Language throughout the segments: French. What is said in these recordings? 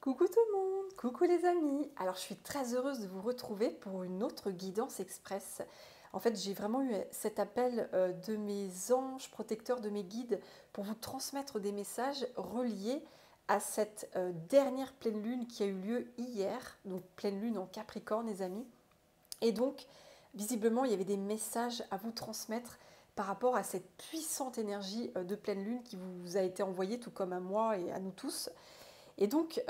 Coucou tout le monde, coucou les amis. Alors je suis très heureuse de vous retrouver pour une autre guidance express. En fait, j'ai vraiment eu cet appel de mes anges protecteurs, de mes guides, pour vous transmettre des messages reliés à cette dernière pleine lune qui a eu lieu hier, donc pleine lune en Capricorne les amis. Et donc, visiblement, il y avait des messages à vous transmettre par rapport à cette puissante énergie de pleine lune qui vous a été envoyée, tout comme à moi et à nous tous. Et donc,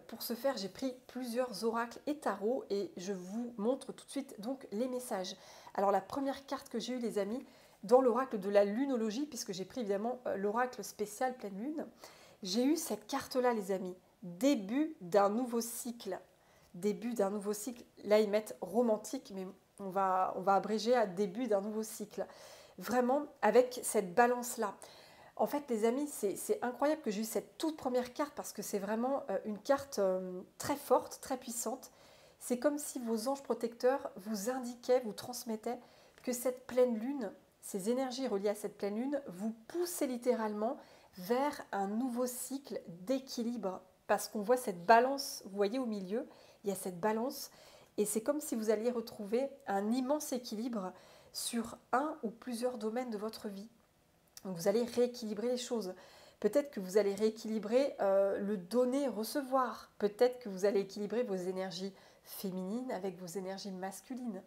pour ce faire, j'ai pris plusieurs oracles et tarots et je vous montre tout de suite donc les messages. Alors, la première carte que j'ai eue, les amis, dans l'oracle de la lunologie, puisque j'ai pris évidemment l'oracle spécial pleine lune, j'ai eu cette carte-là, les amis. Début d'un nouveau cycle. Début d'un nouveau cycle. Là, ils mettent romantique, mais on va abréger à début d'un nouveau cycle. Vraiment, avec cette balance-là. En fait, les amis, c'est incroyable que j'ai eu cette toute première carte parce que c'est vraiment une carte très forte, très puissante. C'est comme si vos anges protecteurs vous indiquaient, vous transmettaient que cette pleine lune, ces énergies reliées à cette pleine lune, vous poussaient littéralement vers un nouveau cycle d'équilibre. Parce qu'on voit cette balance, vous voyez au milieu, il y a cette balance. Et c'est comme si vous alliez retrouver un immense équilibre sur un ou plusieurs domaines de votre vie. Donc vous allez rééquilibrer les choses. Peut-être que vous allez rééquilibrer le donner-recevoir. Peut-être que vous allez équilibrer vos énergies féminines avec vos énergies masculines.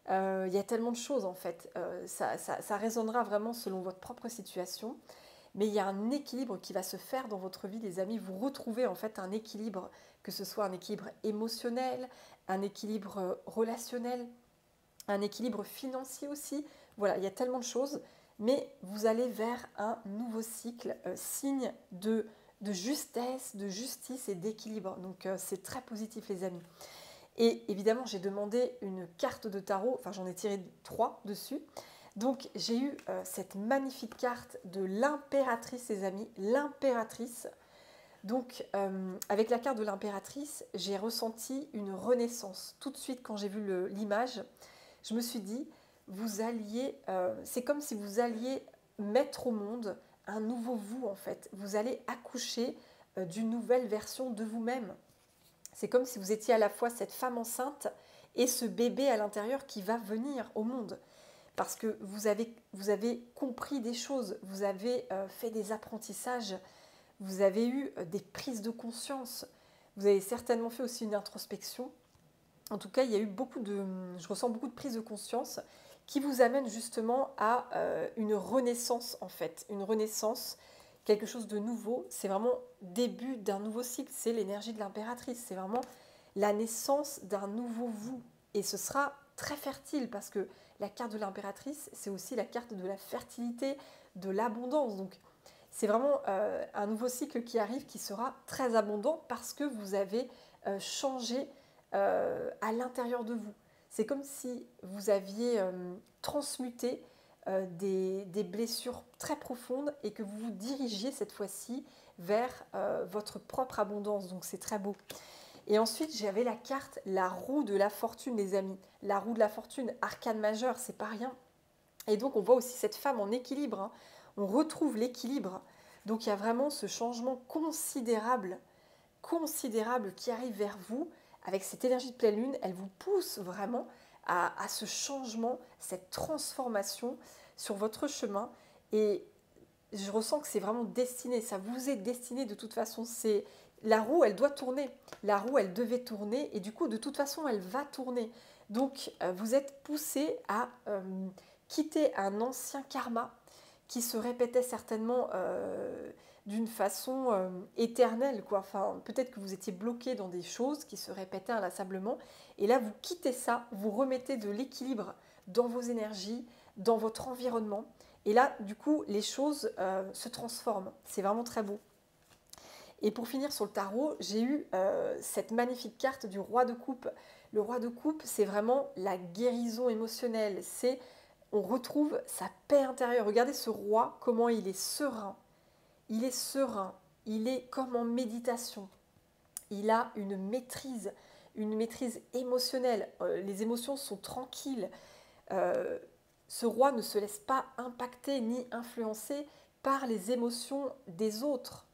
Il y a tellement de choses en fait. Ça résonnera vraiment selon votre propre situation. Mais il y a un équilibre qui va se faire dans votre vie, les amis. Vous retrouvez en fait un équilibre, que ce soit un équilibre émotionnel, un équilibre relationnel, un équilibre financier aussi. Voilà, il y a tellement de choses, mais vous allez vers un nouveau cycle, signe de justesse, de justice et d'équilibre. Donc c'est très positif les amis. Et évidemment, j'ai demandé une carte de tarot, enfin j'en ai tiré 3 dessus. Donc j'ai eu cette magnifique carte de l'impératrice, les amis, l'impératrice. Donc avec la carte de l'impératrice, j'ai ressenti une renaissance. Tout de suite quand j'ai vu l'image, je me suis dit, c'est comme si vous alliez mettre au monde un nouveau vous en fait. Vous allez accoucher d'une nouvelle version de vous-même. C'est comme si vous étiez à la fois cette femme enceinte et ce bébé à l'intérieur qui va venir au monde. Parce que vous avez compris des choses, vous avez fait des apprentissages, vous avez eu des prises de conscience, vous avez certainement fait aussi une introspection. En tout cas, il y a eu je ressens beaucoup de prise de conscience qui vous amène justement à une renaissance en fait, une renaissance, quelque chose de nouveau. C'est vraiment début d'un nouveau cycle, c'est l'énergie de l'impératrice, c'est vraiment la naissance d'un nouveau vous. Et ce sera très fertile parce que la carte de l'impératrice, c'est aussi la carte de la fertilité, de l'abondance. Donc c'est vraiment un nouveau cycle qui arrive qui sera très abondant parce que vous avez changé à l'intérieur de vous. C'est comme si vous aviez transmuté des blessures très profondes et que vous vous dirigiez cette fois-ci vers votre propre abondance. Donc c'est très beau. Et ensuite, j'avais la carte la roue de la fortune, les amis. La roue de la fortune, arcane majeure, c'est pas rien. Et donc, on voit aussi cette femme en équilibre. Hein. On retrouve l'équilibre. Donc, il y a vraiment ce changement considérable, considérable qui arrive vers vous avec cette énergie de pleine lune. Elle vous pousse vraiment à ce changement, cette transformation sur votre chemin. Et je ressens que c'est vraiment destiné, ça vous est destiné de toute façon. C'est la roue, elle doit tourner. La roue, elle devait tourner et du coup, de toute façon, elle va tourner. Donc, vous êtes poussé à quitter un ancien karma qui se répétait certainement d'une façon éternelle, quoi. Enfin, peut-être que vous étiez bloqué dans des choses qui se répétaient inlassablement. Et là, vous quittez ça, vous remettez de l'équilibre dans vos énergies, dans votre environnement. Et là, du coup, les choses se transforment. C'est vraiment très beau. Et pour finir sur le tarot, j'ai eu cette magnifique carte du roi de coupe. Le roi de coupe, c'est vraiment la guérison émotionnelle. On retrouve sa paix intérieure. Regardez ce roi, comment il est serein. Il est serein. Il est comme en méditation. Il a une maîtrise émotionnelle. Les émotions sont tranquilles. Euh, Ce roi ne se laisse pas impacter ni influencer par les émotions des autres.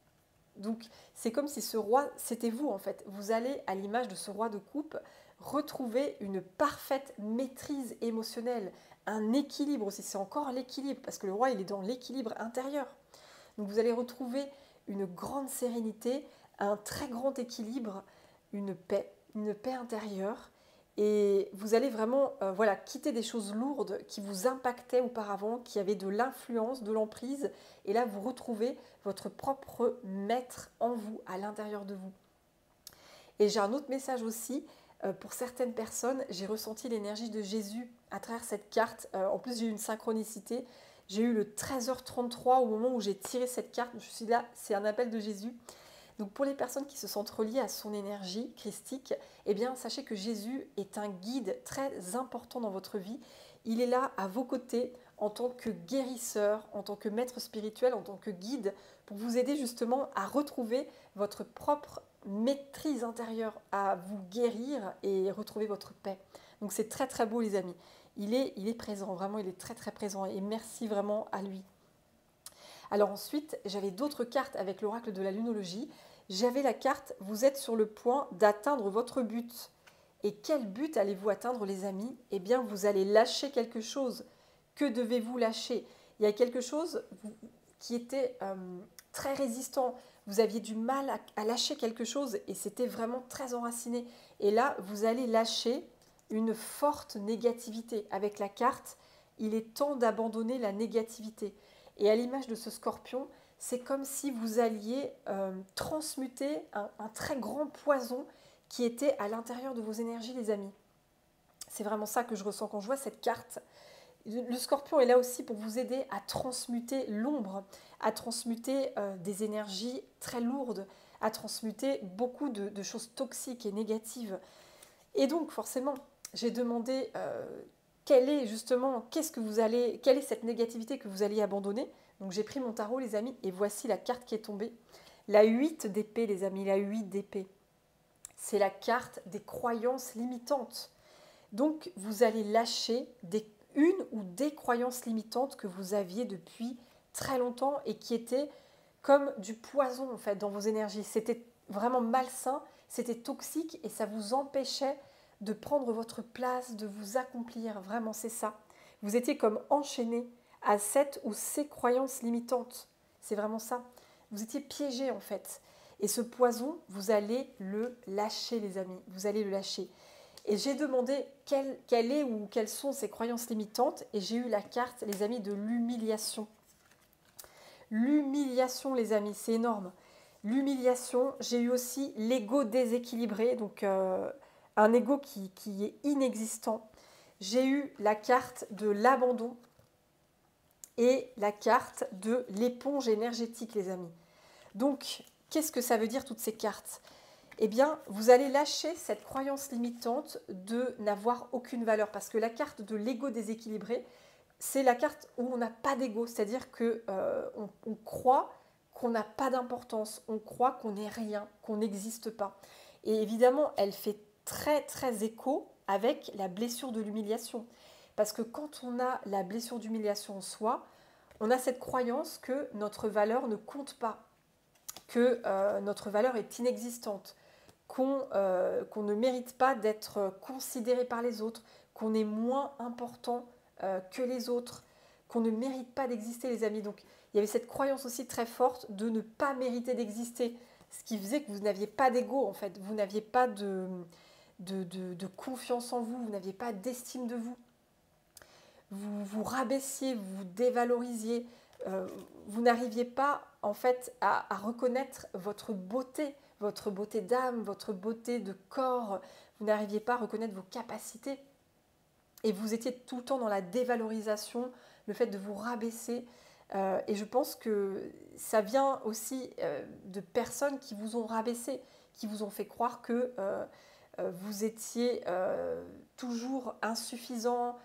Donc c'est comme si ce roi, c'était vous en fait. Vous allez, à l'image de ce roi de coupe, retrouver une parfaite maîtrise émotionnelle, un équilibre aussi. C'est encore l'équilibre, parce que le roi, il est dans l'équilibre intérieur. Donc vous allez retrouver une grande sérénité, un très grand équilibre, une paix intérieure. Et vous allez vraiment voilà, quitter des choses lourdes qui vous impactaient auparavant, qui avaient de l'influence, de l'emprise. Et là, vous retrouvez votre propre maître en vous, à l'intérieur de vous. Et j'ai un autre message aussi. Pour certaines personnes, j'ai ressenti l'énergie de Jésus à travers cette carte. En plus, j'ai eu une synchronicité. J'ai eu le 13h33 au moment où j'ai tiré cette carte. Je suis là, c'est un appel de Jésus. Donc pour les personnes qui se sentent reliées à son énergie christique, eh bien sachez que Jésus est un guide très important dans votre vie. Il est là à vos côtés en tant que guérisseur, en tant que maître spirituel, en tant que guide, pour vous aider justement à retrouver votre propre maîtrise intérieure, à vous guérir et retrouver votre paix. Donc c'est très très beau les amis. Il est présent, vraiment il est très très présent et merci vraiment à lui. Alors ensuite, j'avais d'autres cartes avec l'oracle de la lunologie. J'avais la carte « Vous êtes sur le point d'atteindre votre but ». Et quel but allez-vous atteindre les amis? Eh bien, vous allez lâcher quelque chose. Que devez-vous lâcher? Il y a quelque chose qui était très résistant. Vous aviez du mal à lâcher quelque chose et c'était vraiment très enraciné. Et là, vous allez lâcher une forte négativité. Avec la carte, il est temps d'abandonner la négativité. Et à l'image de ce scorpion, c'est comme si vous alliez transmuter un très grand poison qui était à l'intérieur de vos énergies, les amis. C'est vraiment ça que je ressens quand je vois cette carte. Le scorpion est là aussi pour vous aider à transmuter l'ombre, à transmuter des énergies très lourdes, à transmuter beaucoup de choses toxiques et négatives. Et donc, forcément, j'ai demandé quelle est cette négativité que vous allez abandonner. Donc j'ai pris mon tarot les amis et voici la carte qui est tombée. La 8 d'épée les amis, la 8 d'épée. C'est la carte des croyances limitantes. Donc vous allez lâcher une ou des croyances limitantes que vous aviez depuis très longtemps et qui étaient comme du poison en fait dans vos énergies. C'était vraiment malsain, c'était toxique et ça vous empêchait de prendre votre place, de vous accomplir. Vraiment, c'est ça. Vous étiez comme enchaîné à cette ou ces croyances limitantes. C'est vraiment ça. Vous étiez piégé en fait. Et ce poison, vous allez le lâcher les amis. Vous allez le lâcher. Et j'ai demandé quelle est ou quelles sont ces croyances limitantes et j'ai eu la carte les amis de l'humiliation. L'humiliation les amis, c'est énorme. L'humiliation, j'ai eu aussi l'ego déséquilibré, donc un ego qui est inexistant. J'ai eu la carte de l'abandon et la carte de l'éponge énergétique, les amis. Donc, qu'est-ce que ça veut dire toutes ces cartes? Eh bien, vous allez lâcher cette croyance limitante de n'avoir aucune valeur. Parce que la carte de l'ego déséquilibré, c'est la carte où on n'a pas d'ego. C'est-à-dire qu'on croit qu'on n'a pas d'importance, on croit qu'on n'est rien, qu'on n'existe pas. Et évidemment, elle fait très très écho avec la blessure de l'humiliation. Parce que quand on a la blessure d'humiliation en soi, on a cette croyance que notre valeur ne compte pas, que notre valeur est inexistante, qu'on ne mérite pas d'être considéré par les autres, qu'on est moins important que les autres, qu'on ne mérite pas d'exister les amis. Donc il y avait cette croyance aussi très forte de ne pas mériter d'exister, ce qui faisait que vous n'aviez pas d'ego en fait, vous n'aviez pas de confiance en vous, vous n'aviez pas d'estime de vous. Vous vous rabaissiez, vous vous dévalorisiez, vous n'arriviez pas en fait à reconnaître votre beauté d'âme, votre beauté de corps, vous n'arriviez pas à reconnaître vos capacités. Et vous étiez tout le temps dans la dévalorisation, le fait de vous rabaisser. Et je pense que ça vient aussi de personnes qui vous ont rabaissé, qui vous ont fait croire que vous étiez toujours insuffisant,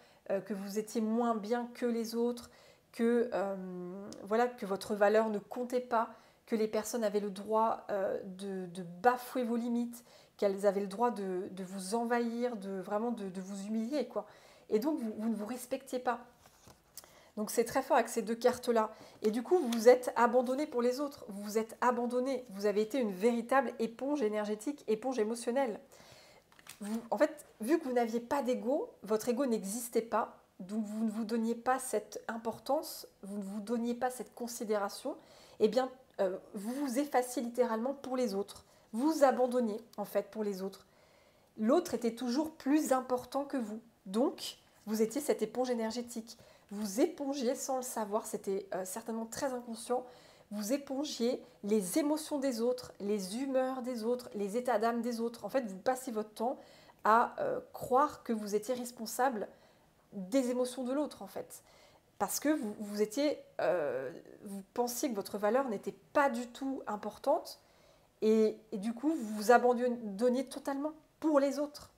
que vous étiez moins bien que les autres, que votre valeur ne comptait pas, que les personnes avaient le droit de bafouer vos limites, qu'elles avaient le droit de vous envahir, de vous humilier, quoi. Et donc, vous ne vous respectiez pas. Donc c'est très fort avec ces deux cartes-là. Et du coup, vous vous êtes abandonné pour les autres. Vous vous êtes abandonné. Vous avez été une véritable éponge énergétique, éponge émotionnelle. En fait, vu que vous n'aviez pas d'ego, votre ego n'existait pas. Donc vous ne vous donniez pas cette importance, vous ne vous donniez pas cette considération. Eh bien, vous vous effaciez littéralement pour les autres. Vous vous abandonniez en fait pour les autres. L'autre était toujours plus important que vous. Donc, vous étiez cette éponge énergétique. Vous épongiez sans le savoir, c'était certainement très inconscient. Vous épongiez les émotions des autres, les humeurs des autres, les états d'âme des autres. En fait, vous passez votre temps à croire que vous étiez responsable des émotions de l'autre, en fait. Parce que vous pensiez que votre valeur n'était pas du tout importante et du coup, vous vous abandonniez totalement pour les autres.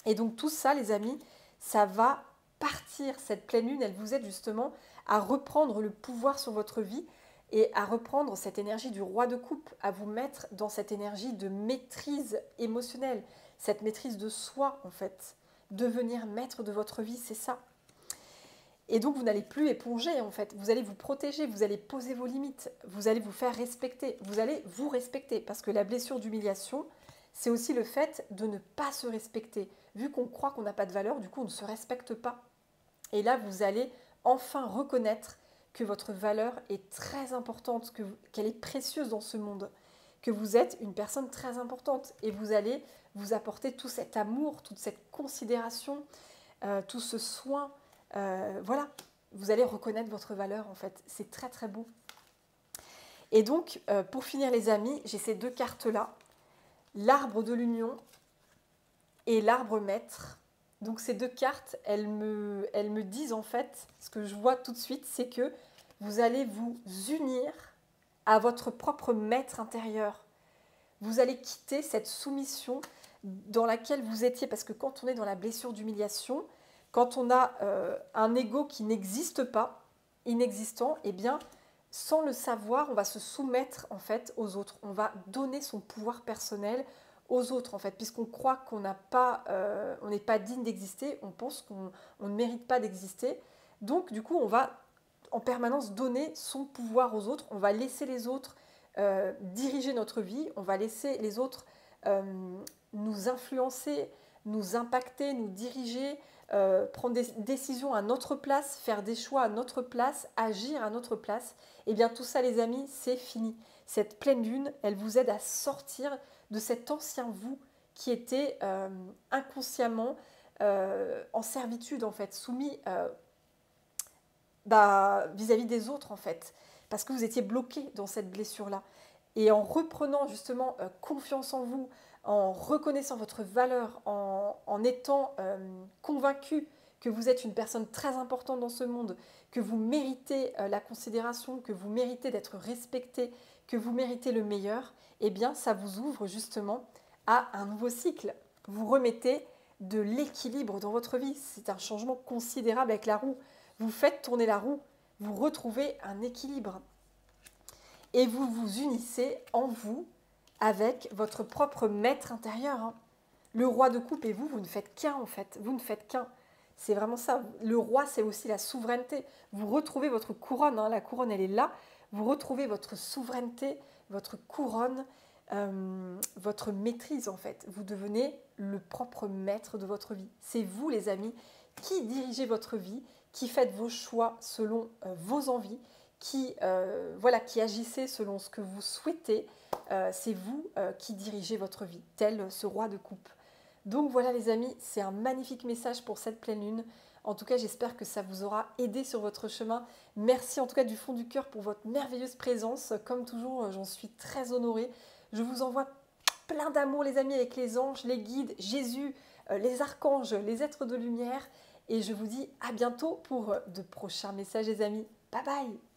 Et donc tout ça, les amis, ça va partir. Cette pleine lune, elle vous aide justement à reprendre le pouvoir sur votre vie et à reprendre cette énergie du roi de coupe, à vous mettre dans cette énergie de maîtrise émotionnelle, cette maîtrise de soi en fait. Devenir maître de votre vie, c'est ça. Et donc vous n'allez plus éponger en fait, vous allez vous protéger, vous allez poser vos limites, vous allez vous faire respecter, vous allez vous respecter. Parce que la blessure d'humiliation, c'est aussi le fait de ne pas se respecter. Vu qu'on croit qu'on n'a pas de valeur, du coup on ne se respecte pas. Et là vous allez enfin reconnaître que votre valeur est très importante, qu'elle est précieuse dans ce monde, que vous êtes une personne très importante et vous allez vous apporter tout cet amour, toute cette considération, tout ce soin. Voilà, vous allez reconnaître votre valeur en fait. C'est très très beau. Et donc, pour finir les amis, j'ai ces deux cartes-là. L'arbre de l'union et l'arbre maître. Donc ces deux cartes, elles me disent en fait, ce que je vois tout de suite, c'est que vous allez vous unir à votre propre maître intérieur. Vous allez quitter cette soumission dans laquelle vous étiez, parce que quand on est dans la blessure d'humiliation, quand on a un ego qui n'existe pas, inexistant, eh bien, sans le savoir, on va se soumettre en fait aux autres. On va donner son pouvoir personnel aux autres en fait, puisqu'on croit qu'on n'a pas, on n'est pas digne d'exister, on pense qu'on ne mérite pas d'exister. Donc du coup, on va en permanence donner son pouvoir aux autres. On va laisser les autres diriger notre vie. On va laisser les autres nous influencer, nous impacter, nous diriger. Prendre des décisions à notre place, faire des choix à notre place, agir à notre place, et bien tout ça les amis, c'est fini. Cette pleine lune, elle vous aide à sortir de cet ancien vous qui était inconsciemment en servitude en fait, soumis vis-à-vis des autres en fait, parce que vous étiez bloqué dans cette blessure-là. Et en reprenant justement confiance en vous, en reconnaissant votre valeur, en étant convaincu que vous êtes une personne très importante dans ce monde, que vous méritez la considération, que vous méritez d'être respecté, que vous méritez le meilleur, eh bien ça vous ouvre justement à un nouveau cycle. Vous remettez de l'équilibre dans votre vie. C'est un changement considérable avec la roue. Vous faites tourner la roue, vous retrouvez un équilibre. Et vous vous unissez en vous avec votre propre maître intérieur. Hein. Le roi de coupe et vous, vous ne faites qu'un en fait. Vous ne faites qu'un. C'est vraiment ça. Le roi, c'est aussi la souveraineté. Vous retrouvez votre couronne. Hein. La couronne, elle est là. Vous retrouvez votre souveraineté, votre couronne, votre maîtrise en fait. Vous devenez le propre maître de votre vie. C'est vous, les amis, qui dirigez votre vie, qui faites vos choix selon vos envies, qui agissez selon ce que vous souhaitez. C'est vous qui dirigez votre vie, tel ce roi de coupe. Donc voilà les amis, c'est un magnifique message pour cette pleine lune. En tout cas, j'espère que ça vous aura aidé sur votre chemin. Merci en tout cas du fond du cœur pour votre merveilleuse présence. Comme toujours, j'en suis très honorée. Je vous envoie plein d'amour les amis avec les anges, les guides, Jésus, les archanges, les êtres de lumière. Et je vous dis à bientôt pour de prochains messages les amis. Bye bye!